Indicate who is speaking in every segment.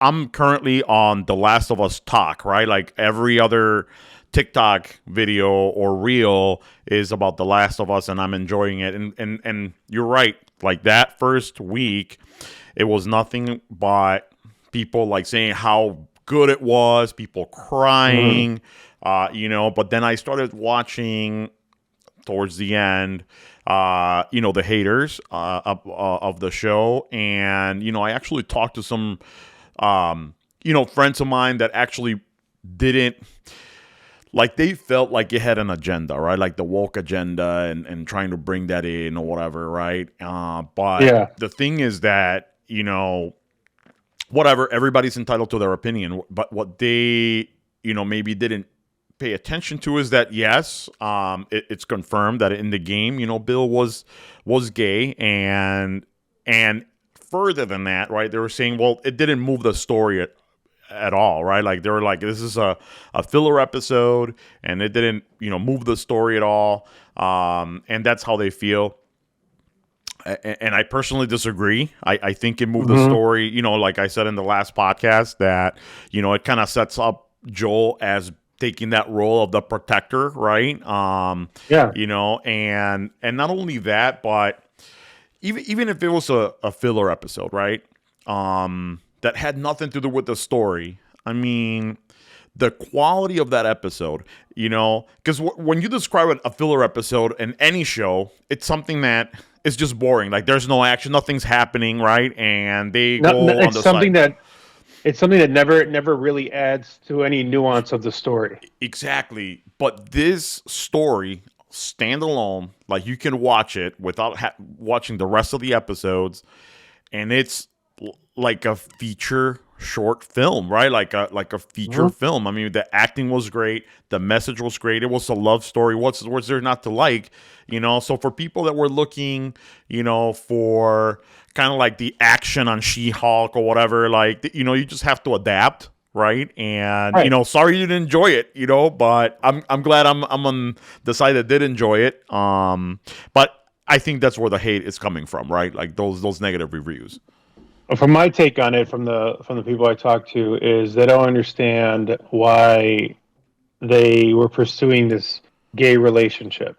Speaker 1: I'm currently on The Last of Us talk, right? Like every other TikTok video or reel is about The Last of Us, and I'm enjoying it. And you're right. Like that first week, it was nothing but people like saying how good it was, people
Speaker 2: Mhm.
Speaker 1: crying, But then I started watching towards the end, the haters of the show, and I actually talked to some friends of mine that actually didn't like they felt like it had an agenda, right? Like the woke agenda and trying to bring that in or whatever, right? But
Speaker 2: Yeah.
Speaker 1: the thing is that, whatever, everybody's entitled to their opinion. But what they, maybe didn't pay attention to is that yes, it's confirmed that in the game, Bill was gay and further than that, right? They were saying, well, it didn't move the story at all, right? Like they were like, this is a filler episode, and it didn't, move the story at all. And that's how they feel. And I personally disagree. I think it moved the
Speaker 2: Hmm.
Speaker 1: story, like I said in the last podcast, that, it kind of sets up Joel as taking that role of the protector, right?
Speaker 2: Yeah.
Speaker 1: And not only that, but even if it was a filler episode, right? That had nothing to do with the story. I mean, the quality of that episode, because when you describe a filler episode in any show, it's something that is just boring. Like there's no action, nothing's happening, right? And they
Speaker 2: No, no,
Speaker 1: go on the side.
Speaker 2: it's something that never really adds to any nuance of the story.
Speaker 1: Exactly. But this story, standalone, like you can watch it without watching the rest of the episodes, and it's like a feature short film, right? Like a feature
Speaker 2: Mhm.
Speaker 1: film. I mean, the acting was great, the message was great. It was a love story. What's there not to like? So for people that were looking, for kind of like the action on She-Hulk or whatever, like you just have to adapt, right? And
Speaker 2: Right.
Speaker 1: sorry you didn't enjoy it, but I'm glad I'm on the side that did enjoy it. But I think that's where the hate is coming from, right? Like those negative reviews.
Speaker 2: From my take on it, from the people I talk to, is they don't understand why they were pursuing this gay relationship.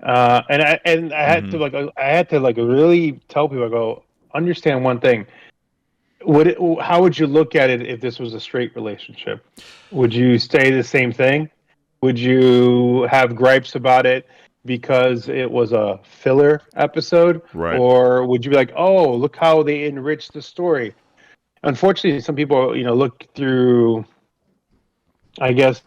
Speaker 2: And I had to
Speaker 1: Mm-hmm.
Speaker 2: like really tell people, I go, understand one thing. How would you look at it if this was a straight relationship? Would you say the same thing? Would you have gripes about it because it was a filler episode?
Speaker 1: Right.
Speaker 2: Or would you be like, oh, look how they enriched the story? Unfortunately, some people, look through, I guess,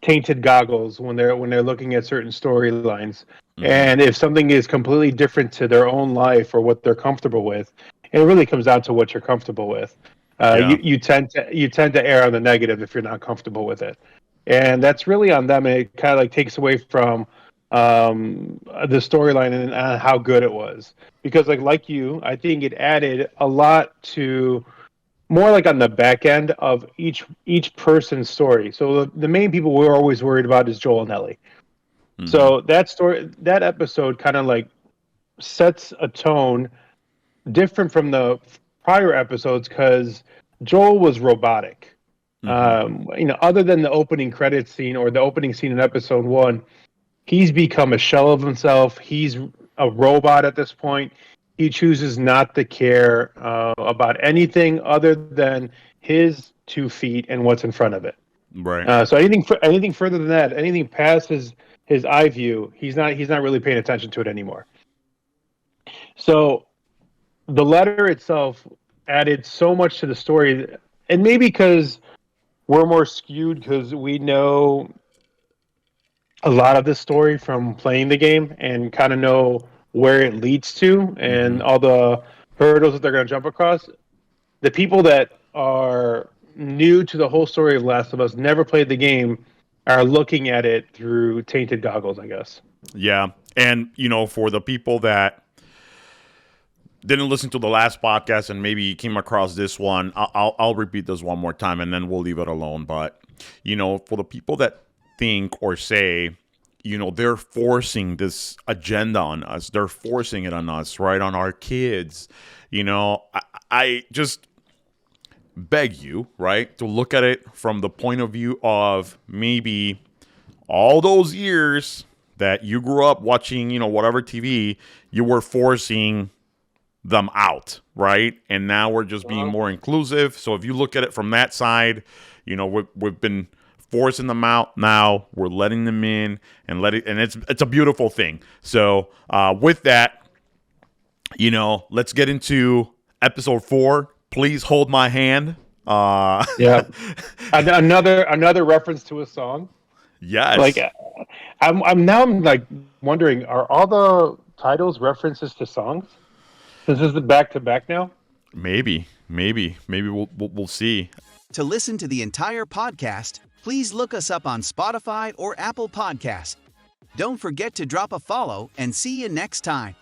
Speaker 2: tainted goggles when they're looking at certain storylines.
Speaker 1: Mm-hmm.
Speaker 2: And if something is completely different to their own life or what they're comfortable with, it really comes down to what you're comfortable with.
Speaker 1: Yeah.
Speaker 2: You tend to err on the negative if you're not comfortable with it, and that's really on them. And it kind of like takes away from the storyline and how good it was. Because like you, I think it added a lot to more like on the back end of each person's story. So the main people we're always worried about is Joel and Ellie.
Speaker 1: Mm-hmm.
Speaker 2: So that episode kind of like sets a tone different from the prior episodes because Joel was robotic.
Speaker 1: Mm-hmm.
Speaker 2: Other than the opening credits scene or the opening scene in episode one, he's become a shell of himself. He's a robot at this point. He chooses not to care about anything other than his 2 feet and what's in front of it.
Speaker 1: Right.
Speaker 2: So anything further than that, anything past his eye view, he's not really paying attention to it anymore. So the letter itself added so much to the story, and maybe because we're more skewed because we know a lot of the story from playing the game and kind of know where it leads to
Speaker 1: Mm-hmm.
Speaker 2: and all the hurdles that they're going to jump across. The people that are new to the whole story of Last of Us, never played the game, are looking at it through tainted goggles, I guess.
Speaker 1: Yeah. And for the people that didn't listen to the last podcast and maybe came across this one, I'll repeat this one more time and then we'll leave it alone. But for the people that think or say, they're forcing this agenda on us, they're forcing it on us, right, on our kids. I just beg you, right, to look at it from the point of view of maybe all those years that you grew up watching, whatever TV, you were forcing them out, right? And now we're just being more inclusive. So if you look at it from that side, we've been forcing them out. Now we're letting them in and it's a beautiful thing. So with that, let's get into episode 4. Please hold my hand.
Speaker 2: Yeah, another reference to a song.
Speaker 1: Yes.
Speaker 2: Like, I'm like wondering, are all the titles references to songs? Since this is back to back now.
Speaker 1: Maybe we'll see.
Speaker 3: To listen to the entire podcast, please look us up on Spotify or Apple Podcasts. Don't forget to drop a follow and see you next time.